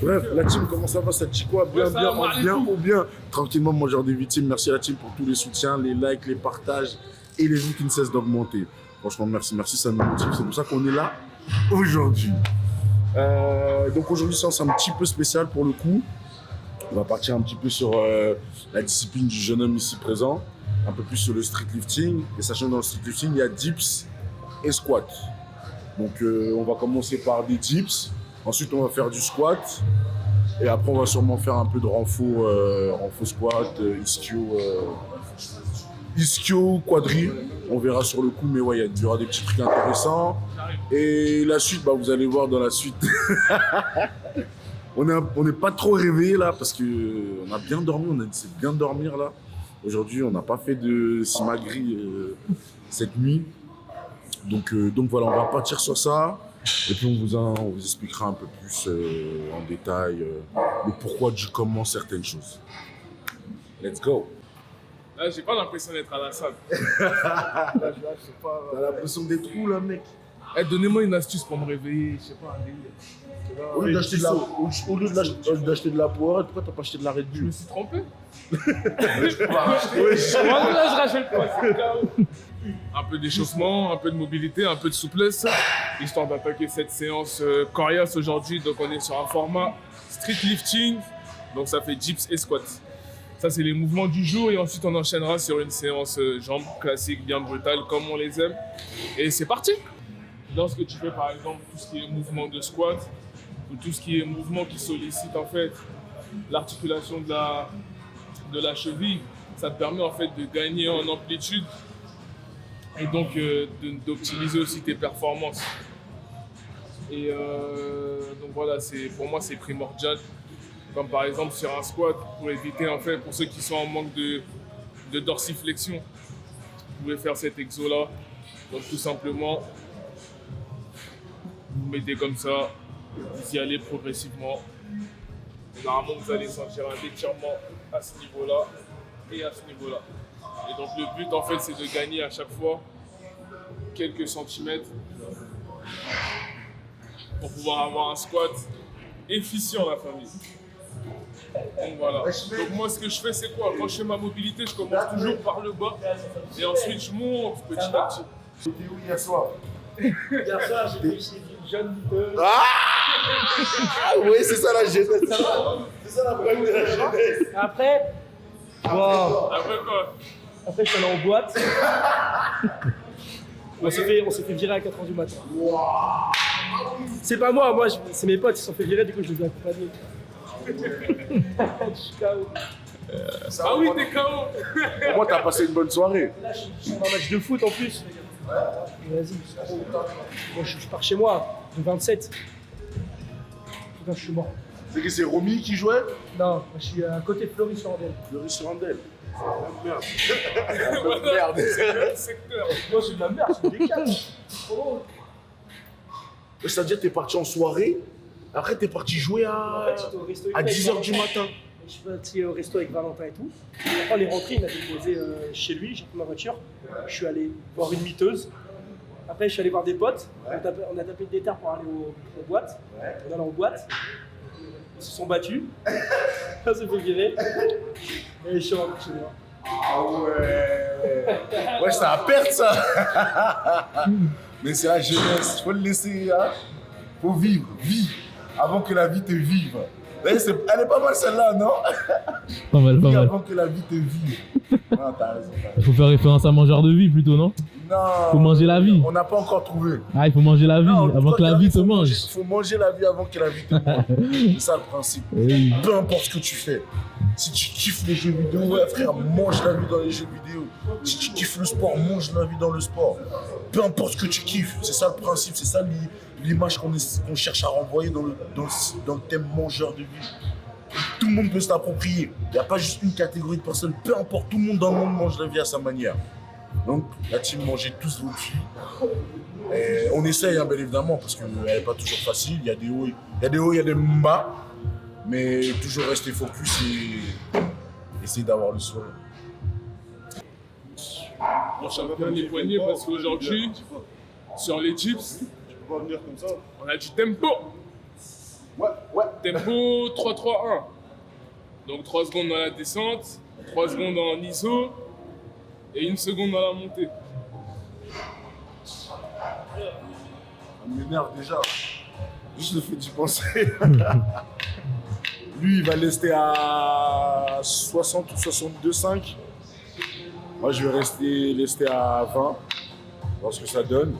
Bref, la team, comment ça va? Ça te dit quoi? Bien, Ouais, ça bien, va, en bien ou bien? Tranquillement, mangeur des victimes. Merci à la team pour tous les soutiens, les likes, les partages et les vues qui ne cessent d'augmenter. Franchement, merci, ça nous motive. C'est pour ça qu'on est là aujourd'hui. Donc aujourd'hui, c'est un petit peu spécial pour le coup. On va partir un petit peu sur la discipline du jeune homme ici présent, un peu plus sur le street lifting. Et sachant que dans le street lifting, il y a dips et squat. Donc on va commencer par des dips, ensuite on va faire du squat, et après on va sûrement faire un peu de renfo squat, ischio, quadri. On verra sur le coup, mais ouais, il y aura des petits trucs intéressants. Et la suite, bah, vous allez voir dans la suite. On n'est pas trop réveillé là parce qu'on a bien dormi, on a essayé de bien dormir là. Aujourd'hui, on n'a pas fait de simagri cette nuit. Donc voilà, on va partir sur ça. Et puis on vous expliquera un peu plus en détail le pourquoi du comment certaines choses. Let's go. Là, j'ai pas l'impression d'être à la salle. T'as l'impression des trous là, mec. Eh, donnez-moi une astuce pour me réveiller, je sais pas, un délire. Au lieu d'acheter de la poire, pourquoi t'as pas acheté de la Red Je Bull? me suis trompé. Là, je rachète pas, c'est KO. Un peu d'échauffement, un peu de mobilité, un peu de souplesse, histoire d'attaquer cette séance coriace aujourd'hui. Donc on est sur un format street lifting, donc ça fait dips et squats. Ça c'est les mouvements du jour et ensuite on enchaînera sur une séance jambes classique, bien brutale, comme on les aime. Et c'est parti. Lorsque tu fais par exemple tout ce qui est mouvement de squat, ou tout ce qui est mouvement qui sollicite en fait l'articulation de la cheville, ça te permet en fait de gagner en amplitude et donc d'optimiser aussi tes performances. Et donc voilà, pour moi c'est primordial. Comme par exemple sur un squat, pour éviter en fait, pour ceux qui sont en manque de dorsiflexion, vous pouvez faire cet exo là. Donc tout simplement, vous mettez comme ça, vous y allez progressivement. Et normalement vous allez sentir un étirement à ce niveau-là et à ce niveau-là. Et donc le but en fait c'est de gagner à chaque fois quelques centimètres pour pouvoir avoir un squat efficient la famille. Donc voilà. Donc moi ce que je fais c'est quoi? Quand je fais ma mobilité, je commence toujours par le bas et ensuite je monte petit à petit. J'étais où hier soir? Hier soir, j'ai vu chez une jeune lutteuse. Oui, c'est ça la jeunesse. C'est ça la problème de la jeunesse. Après, bon, Après quoi? après je suis allé en boîte. On s'est fait virer à 4h du matin. C'est pas moi, c'est mes potes, ils se sont fait virer, du coup je les ai accompagnés. Je suis KO. Ah oui, t'es KO. Au moins, t'as passé une bonne soirée. Là, je suis dans un match de foot en plus. Vas-y, c'est trop. Moi, je pars chez moi, de 27. Putain, je suis mort. C'est que c'est Romy qui jouait? Non, je suis à côté de Fleury-sur-Andelle. Fleury-sur-Andelle. Merde. Voilà, c'est le secteur. Moi, c'est de la merde, c'est des câbles. Oh. C'est-à-dire que t'es parti en soirée, après t'es parti jouer En fait, j'étais au resto à avec 10h du Valentin. matin. Je suis parti au resto avec Valentin et tout. Après, on est rentré, il m'a déposé chez lui, j'ai pris ma voiture. Je suis allé voir une miteuse. Après, je suis allé voir des potes. On a tapé le déterre pour aller aux boîtes. On est allé en boîte. Ils se sont battus. On s'est fait virer. Et je suis rentré chez moi. Ah ouais. Ouais, ça a perdre ça. Mais c'est la jeunesse, faut le laisser, hein. Faut vivre, vis, avant que la vie te vive. Elle est pas mal celle-là, non? Pas mal, pas Vis mal. avant que la vie te vive. Non, t'as raison. Il faut faire référence à mangeur de vie plutôt, non? Non. Faut manger la vie. On n'a pas encore trouvé. Ah, il faut manger la vie Non, avant que la vie te mange. Il faut manger la vie avant que la vie te mange. C'est ça le principe. Oui. Peu importe ce que tu fais. Si tu kiffes les jeux vidéo, ouais, frère, mange la vie dans les jeux vidéo. Si tu kiffes le sport, mange la vie dans le sport. Peu importe ce que tu kiffes. C'est ça le principe. C'est ça l'image qu'on cherche à renvoyer dans le thème mangeur de vie. Tout le monde peut se l'approprier. Il n'y a pas juste une catégorie de personnes. Peu importe, tout le monde dans le monde mange la vie à sa manière. Donc, la team, mangez tous vos vies. Et on essaye, hein, bien évidemment, parce qu'elle n'est pas toujours facile. Il y a des hauts, il y a des bas. Mais toujours rester focus et essayer d'avoir le soin. On cherche bien les poignets parce qu'aujourd'hui, sur les chips, Tu peux pas venir comme ça. on a du tempo. Ouais, ouais. Tempo 3-3-1. Donc 3 secondes dans la descente, 3 secondes en ISO et 1 seconde dans la montée. Ça m'énerve déjà. Juste le fait d'y penser. Lui, il va rester à 60 ou 62,5. Moi, je vais rester à 20. Voir ce que ça donne.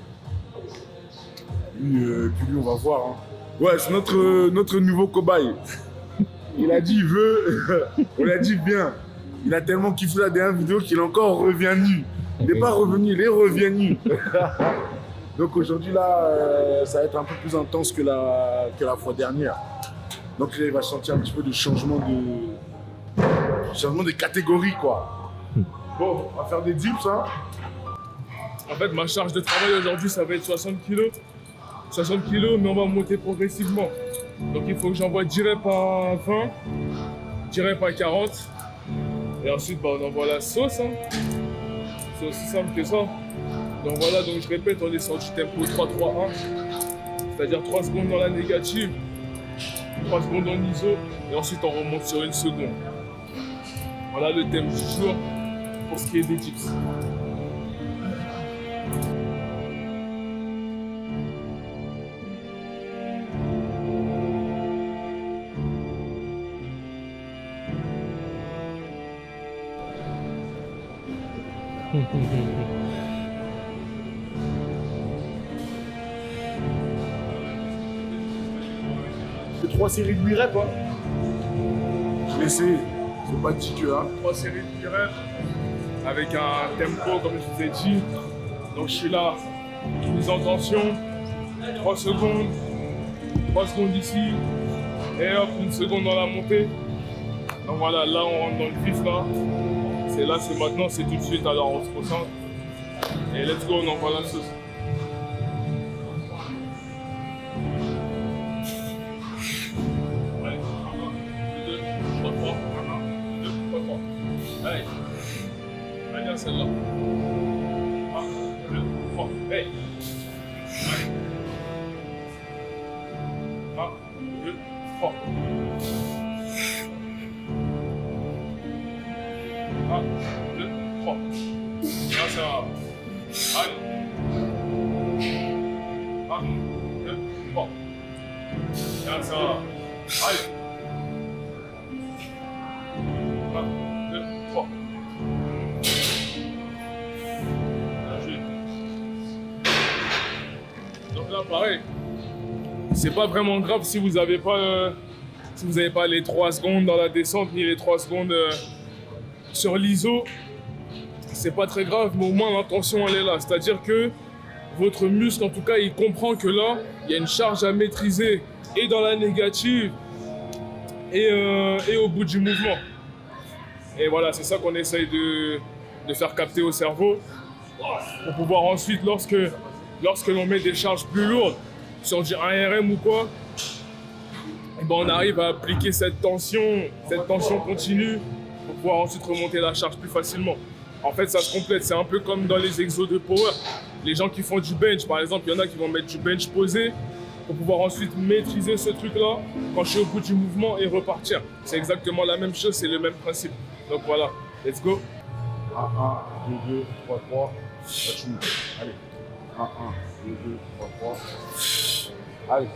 Puis lui, on va voir. Hein. Ouais, c'est notre nouveau cobaye. Il a dit, il veut. On lui a dit, bien. Il a tellement kiffé la dernière vidéo qu'il est encore revenu. Il n'est pas revenu, il est revenu. Donc aujourd'hui, là, ça va être un peu plus intense que la fois dernière. Donc là, il va sentir un petit peu de changement de catégorie, quoi. Bon, on va faire des dips, hein. En fait, ma charge de travail aujourd'hui, ça va être 60 kg. 60 kg, mais on va monter progressivement. Donc il faut que j'envoie 10 reps à 20, 10 reps à 40. Et ensuite, on envoie la sauce. Hein. C'est aussi simple que ça. Donc voilà, donc je répète, on est sur du tempo 3-3-1. C'est-à-dire 3 secondes dans la négative, 3 secondes en ISO, et ensuite on remonte sur 1 seconde. Voilà le thème du jour pour ce qui est des dips. C'est 3 séries de 8 reps, hein. Je vais essayer. C'est pas dit que, hein. 3 séries de 8 reps avec un tempo comme je vous ai dit. Donc je suis là, mise en tension, 3 secondes, 3 secondes ici, et hop, 1 seconde dans la montée. Donc voilà, là on rentre dans le vif là. C'est là, c'est maintenant, c'est tout de suite, alors on se concentre. Et let's go, on envoie la sauce. Allez, 1, 2, 3, 3, 1, 2, 3, 3. Allez, allez à celle-là. 1, 2, 3, hey. Allez. 1, 2, 3. 1, 2, 3. Là, ça va. Allez. 1, 2, 3. Là, ça va. Allez. 1, 2, 3. Bien joué. Donc là, pareil. C'est pas vraiment grave si vous n'avez pas, les 3 secondes dans la descente ni les 3 secondes sur l'ISO. C'est pas très grave, mais au moins l'intention elle est là. C'est-à-dire que votre muscle, en tout cas, il comprend que là, il y a une charge à maîtriser et dans la négative et au bout du mouvement. Et voilà, c'est ça qu'on essaye de faire capter au cerveau pour pouvoir ensuite, lorsque l'on met des charges plus lourdes sur du 1RM ou quoi, et ben on arrive à appliquer cette tension continue pour pouvoir ensuite remonter la charge plus facilement. En fait, ça se complète. C'est un peu comme dans les exos de power. Les gens qui font du bench, par exemple, il y en a qui vont mettre du bench posé pour pouvoir ensuite maîtriser ce truc-là quand je suis au bout du mouvement et repartir. C'est exactement la même chose, c'est le même principe. Donc voilà, let's go. 1, 1, 2, 2, 3, 3. Allez. 1, 1, 2, 2, 3, 3. Allez.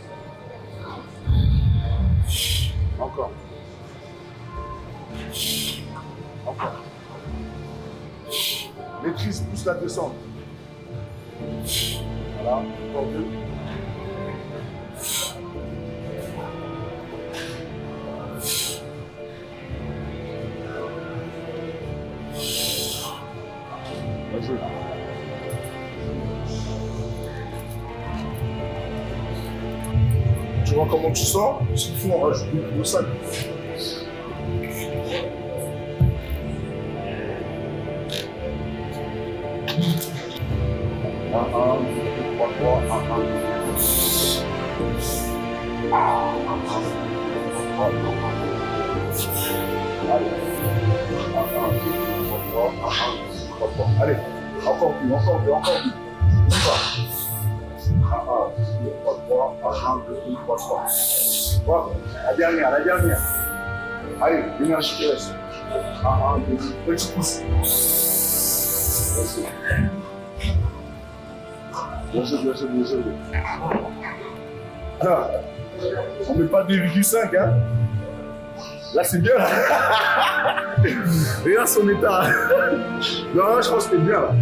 Encore. Encore. Maîtrise plus la descente. Voilà, encore 2. Bien joué. Tu vois comment tu sors? S'il faut, on rajoute une gros sac. Allez, encore plus. 1, 2, 3, 3. 3. 1, 2, 3, 4. Voilà. La dernière. Allez, l'énergie qui reste. 1, 2, petit pouce. Bien joué. Ah, on met pas 2,5, hein. Là, c'est bien, là. Regarde son état. Non, je pense que c'est bien, là.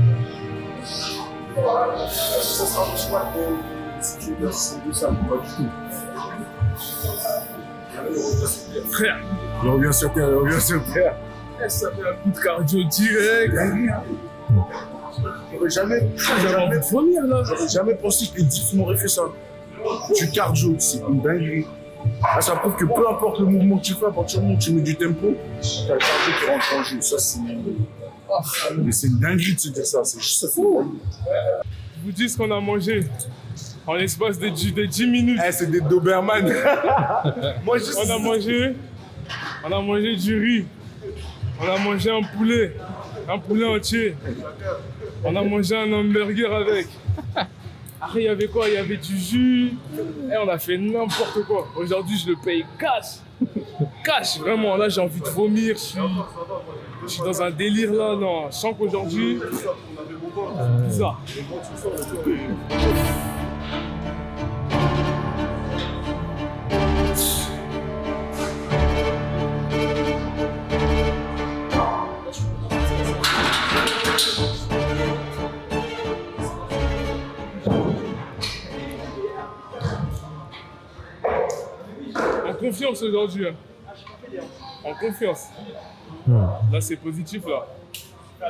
Ça sera le choix de si tu veux, c'est de ça, pas du tout. Frère, Il revient sur terre. ça fait un coup de cardio direct. J'aurais jamais pensé que les dips m'auraient fait ça. Du cardio, c'est une dinguerie. Là, ça prouve que peu importe le mouvement que tu fais, à partir du moment où tu mets du tempo, t'as le cardio qui rentre en jeu. Ça, c'est. Mais c'est une dinguerie de se dire ça, c'est juste ça. Je vous dis ce qu'on a mangé en l'espace de 10 minutes. Eh, c'est des Doberman. Moi, On a mangé du riz. On a mangé un poulet entier. On a mangé un hamburger avec. Après, il y avait quoi? Il y avait du jus. Et on a fait n'importe quoi. Aujourd'hui, je le paye cash. Cash, vraiment. Là, j'ai envie de vomir. Je suis dans un délire là. Non, je sens qu'aujourd'hui, c'est bizarre. En confiance aujourd'hui. Hein. En confiance. Là, c'est positif là.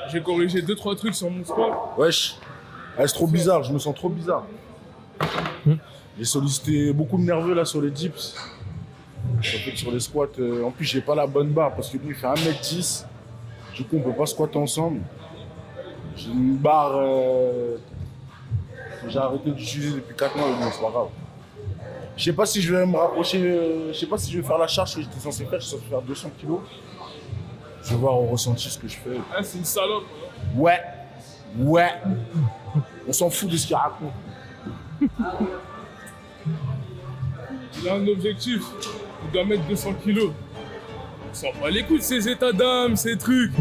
J'ai corrigé 2-3 trucs sur mon sport. Wesh, c'est trop bizarre, je me sens trop bizarre. J'ai sollicité beaucoup de nerveux là sur les dips. En fait, sur les squats, en plus j'ai pas la bonne barre parce que lui il fait 1m10. Du coup on peut pas squatter ensemble. J'ai une barre que j'ai arrêté d'utiliser depuis 4 mois, mais c'est pas grave. Je sais pas si je vais me rapprocher, je sais pas si je vais faire la charge que j'étais censé faire, je suis censé faire 200 kg. Je vais voir au ressenti ce que je fais. Ah, c'est une salope. Ouais. On s'en fout de ce qu'il raconte. Il a un objectif. Il doit mettre 200 kilos. On s'en bat les couilles de ces états d'âme, ces trucs.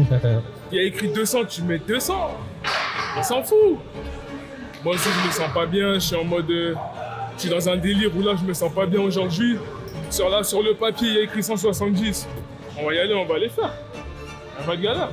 Il y a écrit 200, tu mets 200. On s'en fout. Moi aussi, je me sens pas bien. Je suis en mode. Je suis dans un délire où là, je me sens pas bien aujourd'hui. Sur le papier, il y a écrit 170. On va y aller, on va les faire. Y'a pas de galère.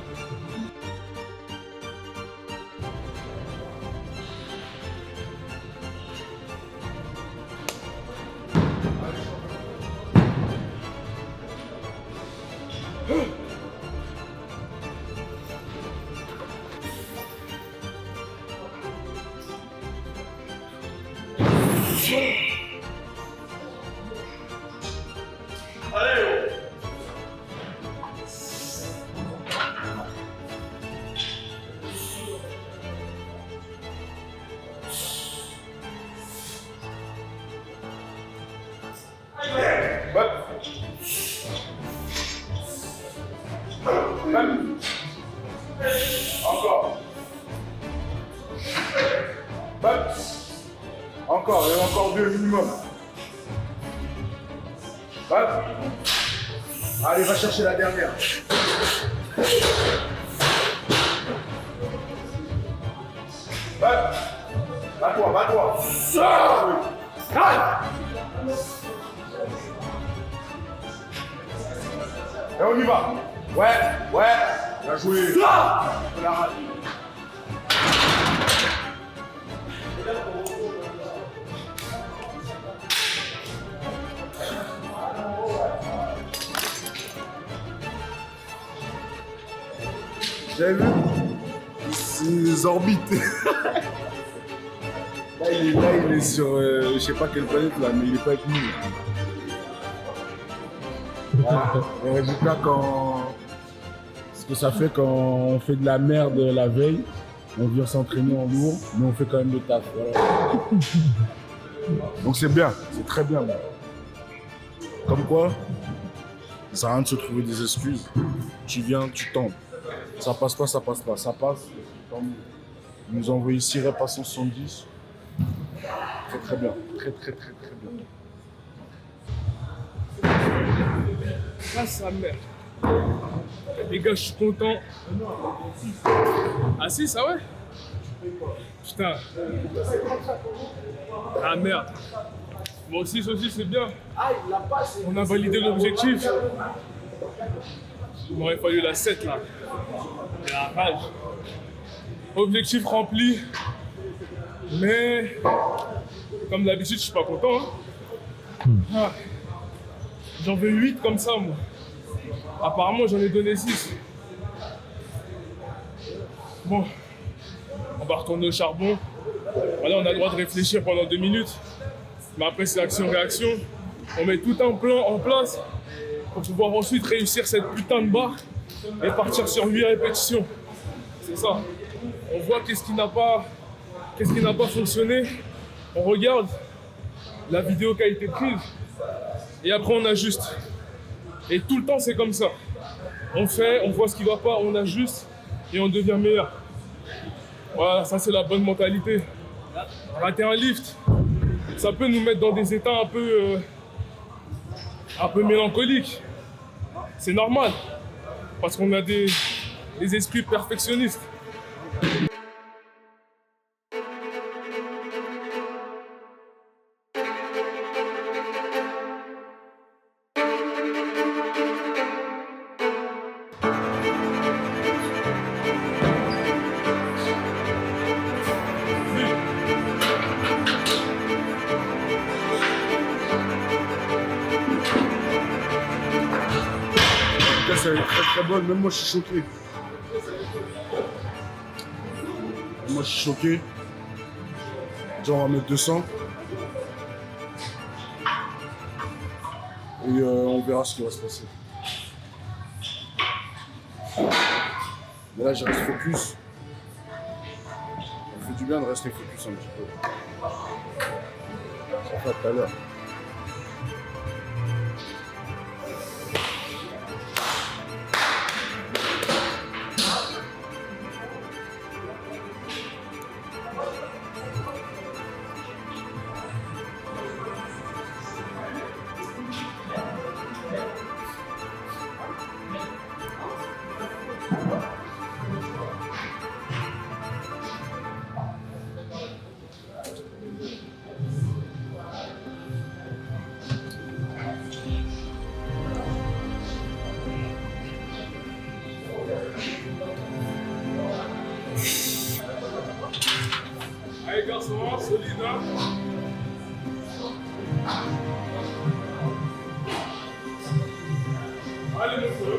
Encore, il y en a encore 2 minimum. Allez, va chercher la dernière. Bats-toi. Et on y va. Ouais. Bien joué. On la rate. J'ai vu ses orbites. Là, il est sur, je sais pas quelle planète là, mais il est pas avec nous. Voilà. Le résultat ce que ça fait quand on fait de la merde la veille, on vient s'entraîner en lourd, mais on fait quand même le taf. Voilà. Donc c'est bien, c'est très bien. Moi. Comme quoi, ça sert à rien de se trouver des excuses. Tu viens, tu tentes. Ça passe pas. Ça passe. Tant mieux. Ils nous ont envoyé 6 reps à 170. Très très bien. Très très très très bien. Ah, sa mère. Les gars, je suis content. Ah si, ça ouais? Putain. Ah merde. Moi aussi, c'est bien. On a validé l'objectif. Il m'aurait fallu la 7 là. Et la rage. Objectif rempli. Mais comme d'habitude, je suis pas content. Hein. Ah. J'en veux 8 comme ça, moi. Apparemment, j'en ai donné 6. Bon, on va retourner au charbon. Voilà, on a le droit de réfléchir pendant 2 minutes. Mais après, c'est action-réaction. On met tout un plan en place pour pouvoir ensuite réussir cette putain de barre et partir sur 8 répétitions. C'est ça. On voit qu'est-ce qui n'a pas fonctionné. On regarde la vidéo qui a été prise et après on ajuste. Et tout le temps c'est comme ça. On fait, on voit ce qui va pas, on ajuste et on devient meilleur. Voilà, ça c'est la bonne mentalité. Rater un lift, ça peut nous mettre dans des états un peu mélancoliques. C'est normal, parce qu'on a des esprits perfectionnistes. Elle est très très bonne, même moi je suis choqué. Moi je suis choqué. Déjà on va mettre 200. Et on verra ce qui va se passer. Mais là je reste focus. Ça me fait du bien de rester focus un petit peu. Ça fait tout à l'heure. Allez garçon, solide hein. Allez mon feu.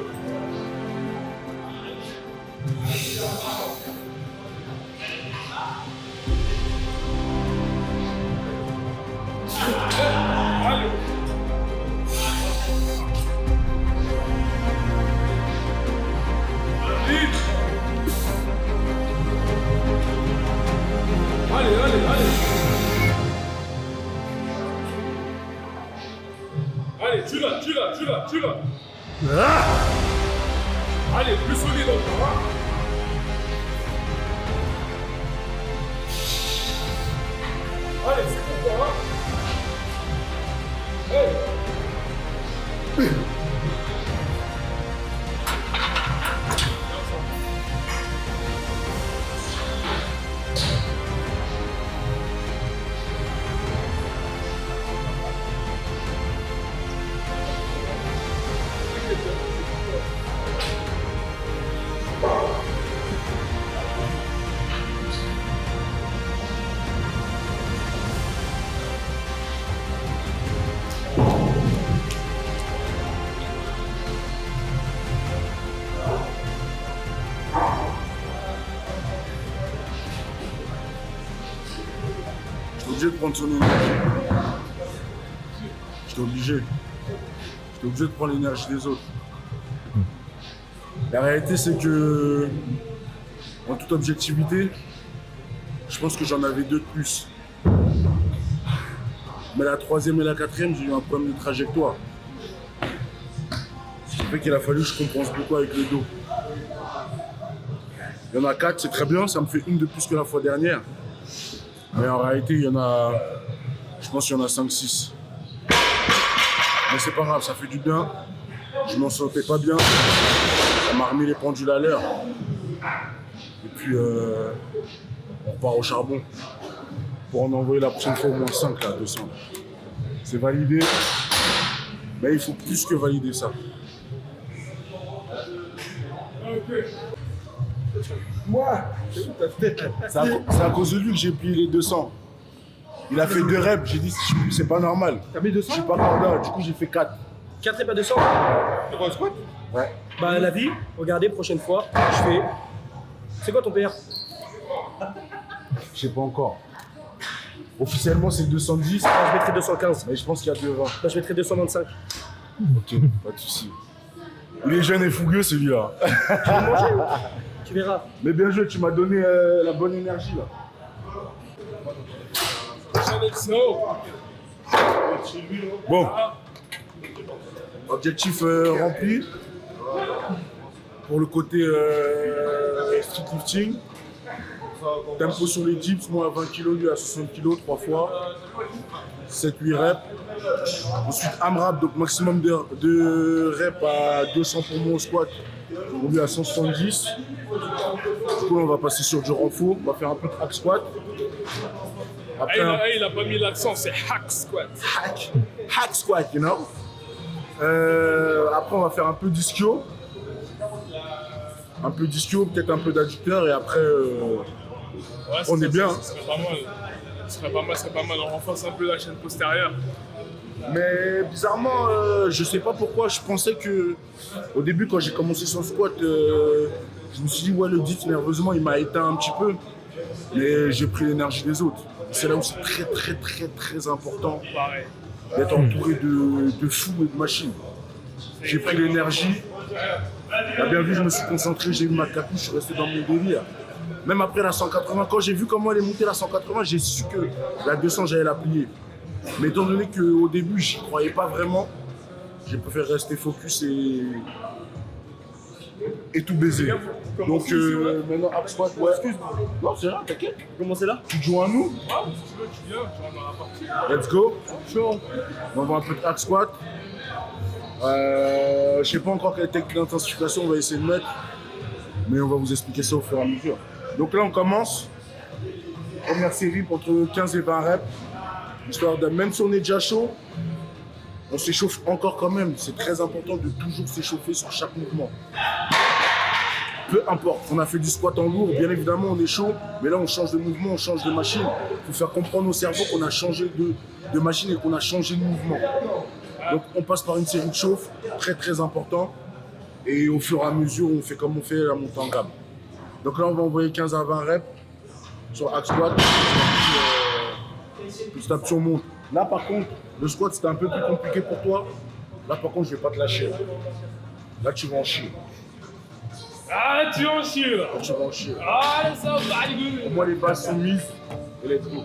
Allez. Vite. Allez, allez, allez. Allez, tu l'as. Allez, plus solide encore. Hein. Allez, c'est pour toi. Hein. Hey. J'étais obligé de prendre son énergie. J'étais obligé de prendre l'énergie des autres. La réalité, c'est que, en toute objectivité, je pense que j'en avais 2 de plus. Mais la 3e et la 4e, j'ai eu un problème de trajectoire. Ce qui fait qu'il a fallu que je compense beaucoup avec le dos. Il y en a 4, c'est très bien, ça me fait une de plus que la fois dernière. Mais en réalité, il y en a Je pense qu'il y en a 5-6. Mais c'est pas grave, ça fait du bien. Je m'en sentais pas bien. Ça m'a remis les pendules à l'heure. Et puis, on repart au charbon. Pour en envoyer la prochaine fois au moins 5 là, 200. C'est validé. Mais il faut plus que valider ça. Moi, c'est à cause de lui que j'ai plié les 200. Il a fait 2 reps, j'ai dit c'est pas normal. T'as mis 200? Je suis pas corda, du coup j'ai fait 4. 4 et pas 200? Pour un squat? Ouais. Bah la vie, regardez, prochaine fois, je fais... C'est quoi ton PR? Je sais pas encore. Officiellement c'est 210, Ah, je mettrai 215. mais je pense qu'il y a 220. Bah, je mettrai 225. Ok, pas de soucis. Il est jeune et fougueux celui-là. Tu veux manger? Tu verras. Mais bien joué, tu m'as donné la bonne énergie là. Bon. Objectif rempli. Pour le côté street lifting. Tempo sur les dips, moi à 20 kg, lui à 60 kg, 3 fois. 7-8 reps. Ensuite AMRAP, donc maximum de reps à 200 pour moi au squat. Pour lui à 170. Du coup on va passer sur du renfort. On va faire un peu de hack squat. Après, Il a pas mis l'accent, c'est hack squat. hack squat, you know. Après, on va faire un peu d'ischio. Un peu d'ischio, peut-être un peu d'adducteur, et après, Ouais, on est bien. Ce serait pas mal. Ce serait pas mal. On renforce un peu la chaîne postérieure. Mais bizarrement, je sais pas pourquoi, je pensais que, au début, quand j'ai commencé son squat, je me suis dit, ouais, le dips, nerveusement, il m'a éteint un petit peu. Mais j'ai pris l'énergie des autres. C'est là où c'est très important Pareil. d'être entouré de fous et de machines. J'ai pris l'énergie. T'as bien vu, je me suis concentré, j'ai eu ma capuche, je suis resté dans mon délire. Même après la 180, quand j'ai vu comment elle est montée la 180, j'ai su que la 200, j'allais la plier. Mais étant donné qu'au début, j'y croyais pas vraiment, j'ai préféré rester focus et tout baiser. Donc maintenant, hack squat, ouais. Non, c'est rien, t'inquiète. Comment c'est là? Tu te joins à nous? Ah, si tu veux, tu viens, tu rentres dans la partie. Let's go. On va un peu de hack squat. Je sais pas encore quelle technique d'intensification on va essayer de mettre, mais on va vous expliquer ça au fur et à mesure. Donc là on commence. Première série pour entre 15 et 20 reps. Histoire de, même si on est déjà chaud, on s'échauffe encore quand même. C'est très important de toujours s'échauffer sur chaque mouvement. Peu importe, on a fait du squat en lourd, bien évidemment on est chaud, mais là on change de mouvement, on change de machine. Il faut faire comprendre au cerveau qu'on a changé de machine et qu'on a changé de mouvement. Donc on passe par une série de chauffe, très important. Et au fur et à mesure, on fait comme on fait la montée en gamme. Donc là on va envoyer 15 à 20 reps sur hack squat. Petit à petit on monte. Là par contre, le squat c'était un peu plus compliqué pour toi. Là par contre je vais pas te lâcher. Là tu vas en chier. Ah, tu en chies là. Là tu vas en chier. Ah, ça va, les gars. Pour moi les bases sont mises. Et let's go.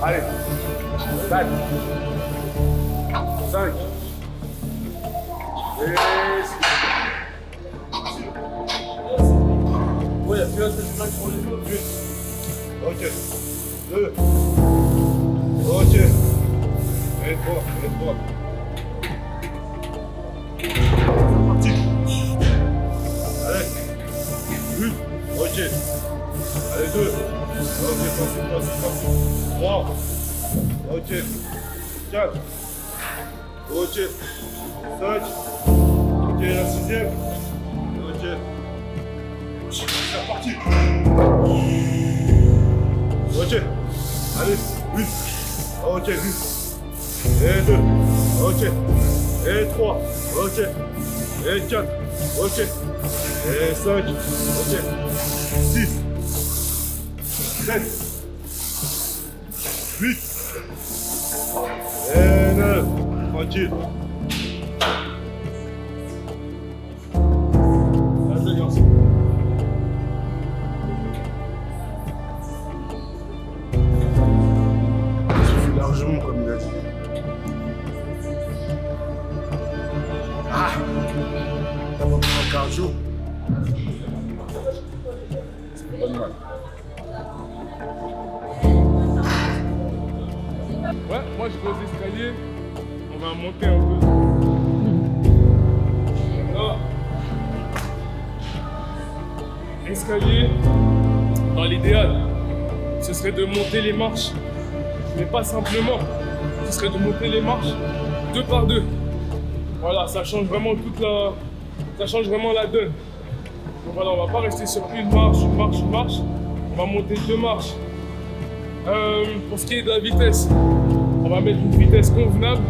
Allez, on y va. Allez, 4, 5, et 6. Ouais, tu vois, c'est 5 pour les autres. Ok. Ok. 2. Ok. Et 3. Parti. Allez. 1. Ok. Allez, 2. Ok, facile. 3. Ok. 4. Ok. 5. Ok, la 6e. Ok. C'est parti. Ok. Allez, 1. Ok, 1. Et 2. Ok. Et 3. Ok. Et 4. Ok. Et 5. Ok. 6. 7. 8. Et 9. Tranquille. Là, je lance. Suffit largement, comme il a dit. Ah, t'as pas pris un cardio. C'est pas de mal. Ouais, moi je vais aux escaliers. On va monter un peu. Là. Escalier, dans l'idéal, ce serait de monter les marches. Mais pas simplement. Ce serait de monter les marches 2 par 2. Voilà, ça change vraiment ça change vraiment la donne. Donc voilà, on va pas rester sur une marche. On va monter 2 marches. Pour ce qui est de la vitesse, on va mettre une vitesse convenable.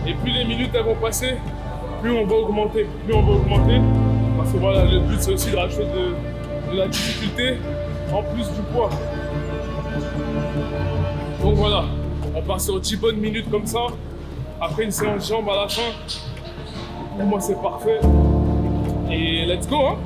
Et plus les minutes elles vont passer, plus on va augmenter. Parce que voilà, le but c'est aussi de rajouter de la difficulté en plus du poids. Donc voilà, on part sur 10 bonnes minutes comme ça. Après une séance jambes à la fin, pour moi c'est parfait. Et let's go hein.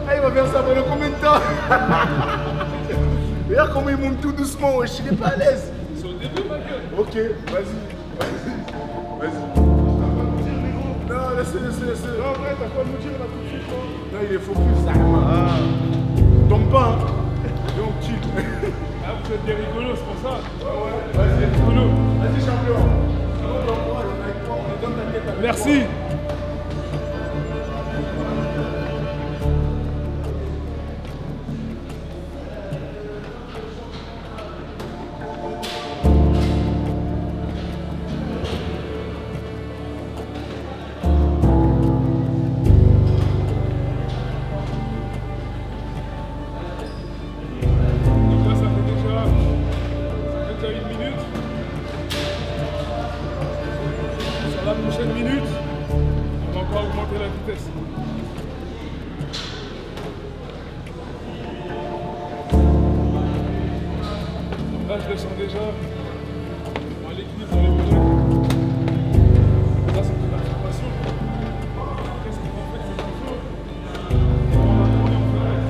Ah, il va faire ça pendant combien de temps? Regarde comment il monte tout doucement, wesh, il est pas à l'aise. C'est au début ma gueule. Ok, vas-y. Non, laissez. Non, en vrai, t'as quoi à nous dire là tout de suite, toi? Non, il est focus, ça. Ah. Tombe pas, hein. Et on chill. Ah, vous êtes des rigolos, c'est pour ça. Ouais, vas-y, Rigolo. Vas-y, champion. On est avec toi, on est dans ta tête. Merci. Donc là, ça fait déjà 1 minute. Sur la prochaine minute, on va encore augmenter la vitesse. Là, je descends déjà dans l'équilibre dans les mollets. Là, c'est toute la formation. Qu'est-ce qu'on va faire, c'est qu'il faut. Et on va tourner en fait.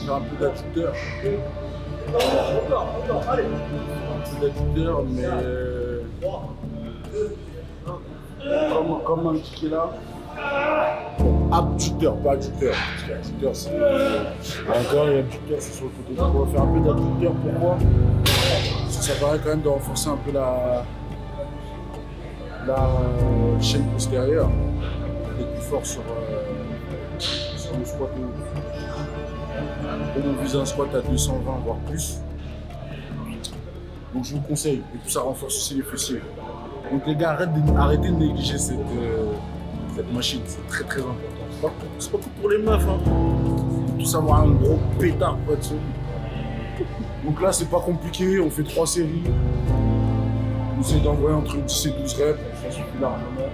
Faire un peu d'adducteur. Allez. Un peu d'adducteur, mais comme un petit qui est là. Bon, abducteur, pas adducteur. Parce qu'adducteur, c'est encore et abducteur, c'est sur le côté. Donc on va faire un peu d'adducteur. Pourquoi? Parce que ça permet quand même de renforcer un peu la chaîne postérieure. D'être plus fort sur le squat. On vise un squat à 220 voire plus. Donc je vous conseille. Et puis ça renforce aussi les fessiers. Donc les gars, arrêtez de négliger cette machine. C'est très très important. C'est pas que pour les meufs. Hein. Faut tous avoir un gros pétard quoi dessus. Donc là c'est pas compliqué. On fait 3 séries. J'essaie d'envoyer entre 10 et 12 reps, ça suffit largement.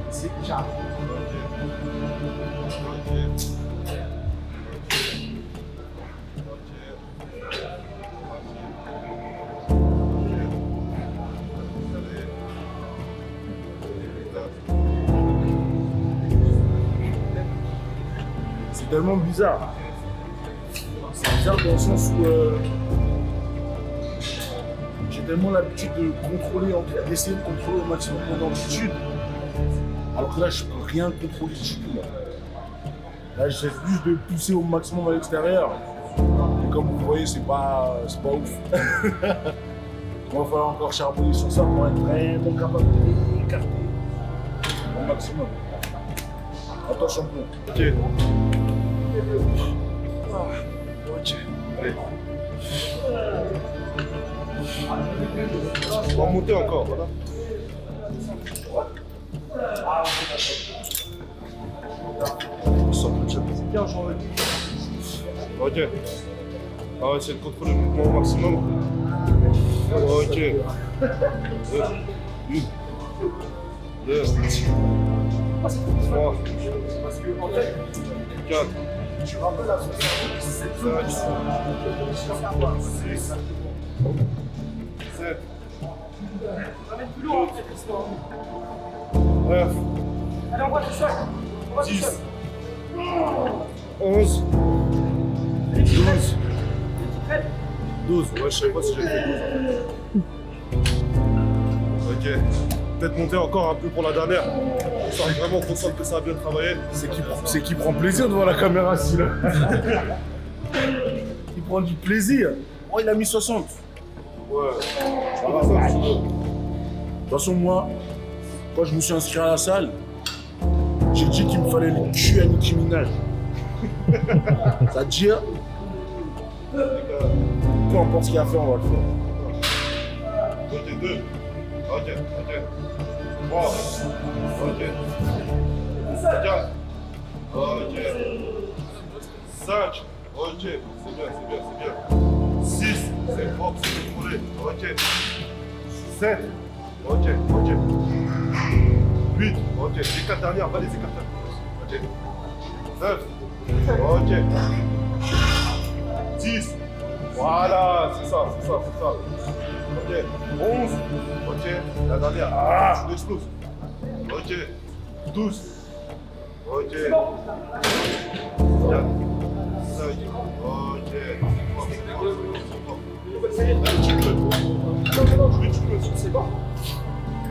C'est déjà. C'est tellement bizarre. C'est bizarre dans le sens où j'ai tellement l'habitude de contrôler, d'essayer de contrôler au maximum mon amplitude. Alors que là, je peux rien contrôler du tout. Là, j'essaie juste de pousser au maximum à l'extérieur. Et comme vous voyez, c'est pas ouf. Il va falloir encore charbonner sur ça pour être vraiment capable d'écarter au maximum. Attention, Ok. Ok. Allez. On va monter encore, voilà. C'est bien, j'en veux. Ok. On va essayer de contrôler le mouvement au maximum. Ok. 1, 2, 3, 4, 5, 6, 7, 9, Allez, on voit tout seul. 10, 11, 12. 12, ouais, je sais pas si j'ai fait 12 en fait. Ok. Peut-être monter encore un peu pour la dernière. Ça est vraiment content que ça a bien travaillé. c'est qui prend plaisir devant la caméra, si là. Il prend du plaisir. Oh, il a mis 60. Ouais. Ça va, ça. De toute façon, moi, quand je me suis inscrit à la salle, j'ai dit qu'il me fallait le cul à Nicki Minaj. C'est-à-dire, peu importe ce qu'il y a à faire, on va le faire. Ok, 2. Ok. 3. Ok. 4. Ok. 5. Ok. C'est bien. 6. C'est propre, c'est contrôlé. Ok. 7. Ok. 8. Ok. Les 4 dernières, pas les 4 dernières. Ok. 9. Ok. 10. Voilà, c'est ça. Ok. 11. Ok. La dernière. Ah, tu exploses. Ok. 12. Ok. 4. 5. Ok. C'est bon.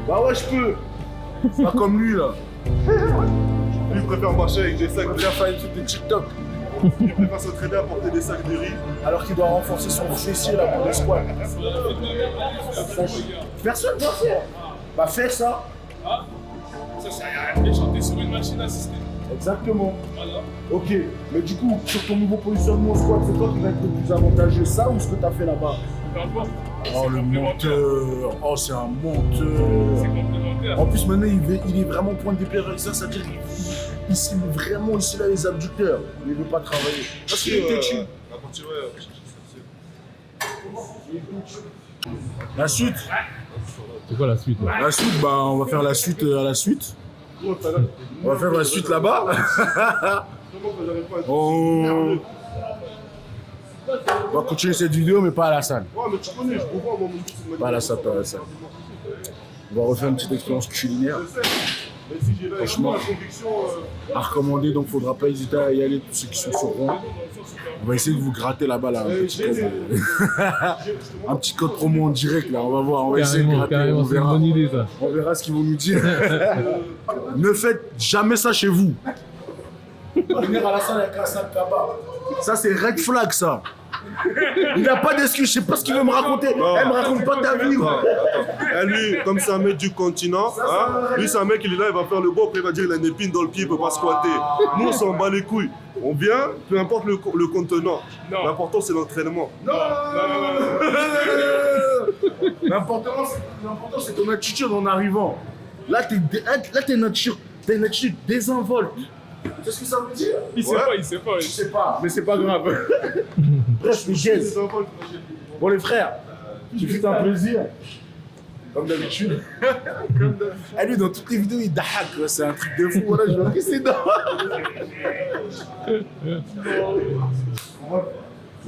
Bah ouais, je peux. C'est pas comme lui, là. Lui, il préfère marcher avec des sacs Il de vient faire une truc de TikTok. Il préfère s'entraîner à porter des sacs de riz. Alors qu'il doit renforcer son fessier, là, pour les squats. Personne ne doit faire. Bah, fais ça. Ça sert à rien de chanter sur une machine assistée. Exactement. Voilà. Ok, mais du coup, sur ton nouveau positionnement au squat, c'est toi qui va être le plus avantageux, ça ou ce que tu as fait là-bas? Peu importe. Oh, le menteur. Oh, c'est un menteur. C'est complémentaire. En plus, maintenant, il est vraiment point d'épée avec ça, c'est-à-dire qu'il cible vraiment ici, là, les abducteurs. Mais il ne veut pas travailler. Parce qu'il est têtu. La partie, ouais. La suite. C'est quoi la suite là? La suite, bah, on va faire la suite à la suite. On va faire la suite là-bas. On va continuer cette vidéo, mais pas à la salle. Ouais, mais tu connais, je comprends, moi, mon but, c'est de Pas à la salle, pas à la salle. On va refaire une petite expérience culinaire. Mais si j'ai Franchement. la conviction. À recommander, donc faudra pas hésiter à y aller, tous ceux qui sont sur rond. On va essayer de vous gratter là-bas, là, un petit code promo en direct, là, on va voir, on va essayer de gratter, on Carrément, c'est une verra. bonne idée ça. On verra ce qu'ils vont nous dire. Ne faites jamais ça chez vous. Venir à la salle avec un sac tabac. Ça, c'est red flag, ça. Il n'a pas d'excuse, je sais pas ce qu'il veut me raconter. Elle me raconte pas ta vie. Attends. Et lui, comme c'est un mec du continent, hein, lui c'est un mec, il est là, il va faire le beau, après il va dire il a une épine dans le pied, il peut pas squatter. Nous on s'en bat les couilles. On vient, peu importe le contenant. Non. L'important c'est l'entraînement. Non. L'important, c'est ton attitude en arrivant. Là, t'es une attitude désinvolte. Tu sais ce que ça veut dire? Il sait Ouais. pas, il sait pas. Je sais pas, mais c'est pas grave. Bref, je gaise. Bon les frères, tu fais un plaisir. Comme d'habitude. Ah, lui, dans toutes les vidéos, il dahak, quoi. C'est un truc de fou. Voilà, je vais rester ses dents.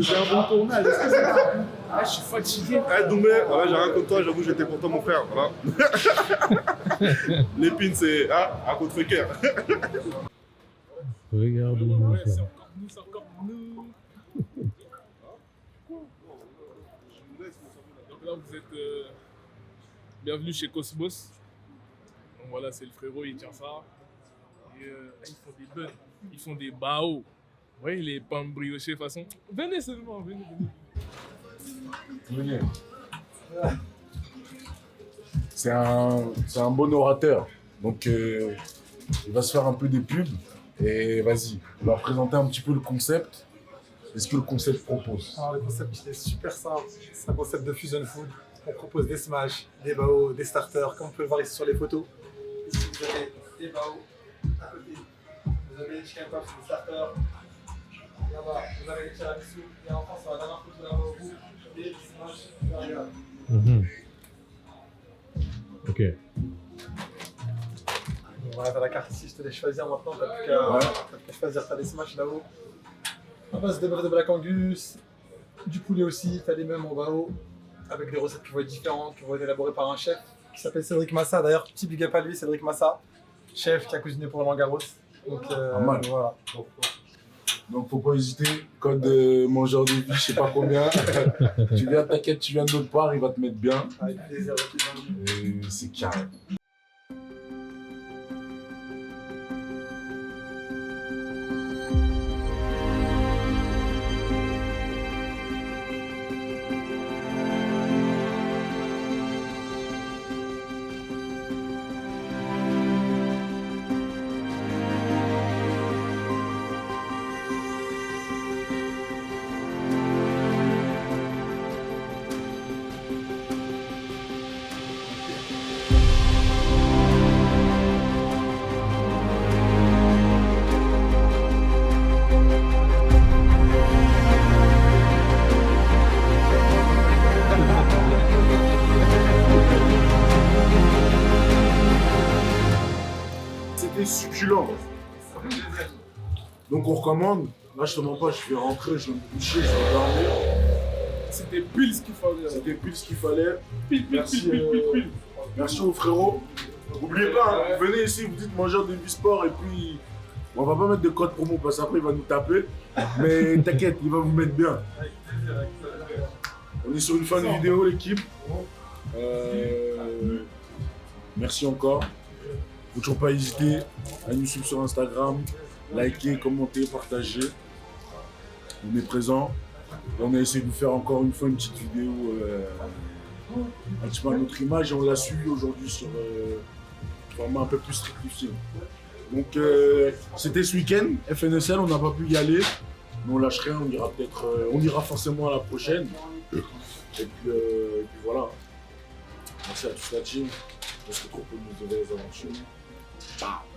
C'est un bon tournage. Est-ce que c'est ça? Ah, je suis fatigué. Eh Doumé, voilà, j'ai rien contre toi, j'avoue, j'étais pour toi, mon frère. Voilà. L'épine, c'est à contre-cœur. Regarde-moi Ouais, ça. c'est encore nous, c'est encore nous. Donc là, vous êtes bienvenue chez Cosmos. Donc voilà, c'est le frérot, il tient ça. Et ils font des buns, ils font des bao. Vous voyez les pains briochés de façon. Venez seulement, venez. Venez. C'est un bon orateur. Donc, il va se faire un peu des pubs. Et vas-y, il va présenter un petit peu le concept. Est-ce que le concept propose? Alors, le concept il est super simple. C'est un concept de fusion food. On propose des smash, des bao, des starters, comme vous pouvez le voir ici sur les photos. Ici, vous avez des bao. À côté, vous avez les chicken puffs, des starters. Là-bas, vous avez les tiramisu. Et en France, sur la dernière photo là-bas au bout, des smash burgers. Mhm. Ok. Voilà, t'as la carte ici, je te laisse choisir maintenant. T'as plus qu'à choisir. T'as les smash là-haut. À base de Black Angus, du poulet aussi, t'as les mêmes en bao, avec des recettes qui vont être différentes, qui vont être élaborées par un chef qui s'appelle Cédric Massa. D'ailleurs, petit big up à lui, Cédric Massa, chef qui a cuisiné pour Roland Garros. Donc mal. voilà. Donc, faut pas hésiter. Code mangeur de vie, je sais pas combien. Tu viens, t'inquiète, tu viens de notre part, il va te mettre bien. Avec plaisir, Et c'est carré. C'était succulent. Donc on recommande. Là je te mens pas, je vais rentrer, je vais me coucher, je vais dormir. C'était pile ce qu'il fallait. C'était pile ce qu'il fallait. Pile. Merci aux frérots. N'oubliez pas, hein, vous venez ici, vous dites mangeur de Bisport et puis on va pas mettre de code promo parce qu'après il va nous taper. Mais t'inquiète, il va vous mettre bien. On est sur une fin de vidéo l'équipe. Merci encore. Faut toujours pas hésiter à nous suivre sur Instagram, liker, commenter, partager. On est présent. On a essayé de vous faire encore une fois une petite vidéo un petit peu à notre image et on l'a suivi aujourd'hui sur format un peu plus simplifié. Donc c'était ce week-end, FNSL, on n'a pas pu y aller, mais on lâche rien, on ira peut-être, on ira forcément à la prochaine. Et puis voilà. Merci à tous la team. Parce que trop peu de nos aventures. Ciao.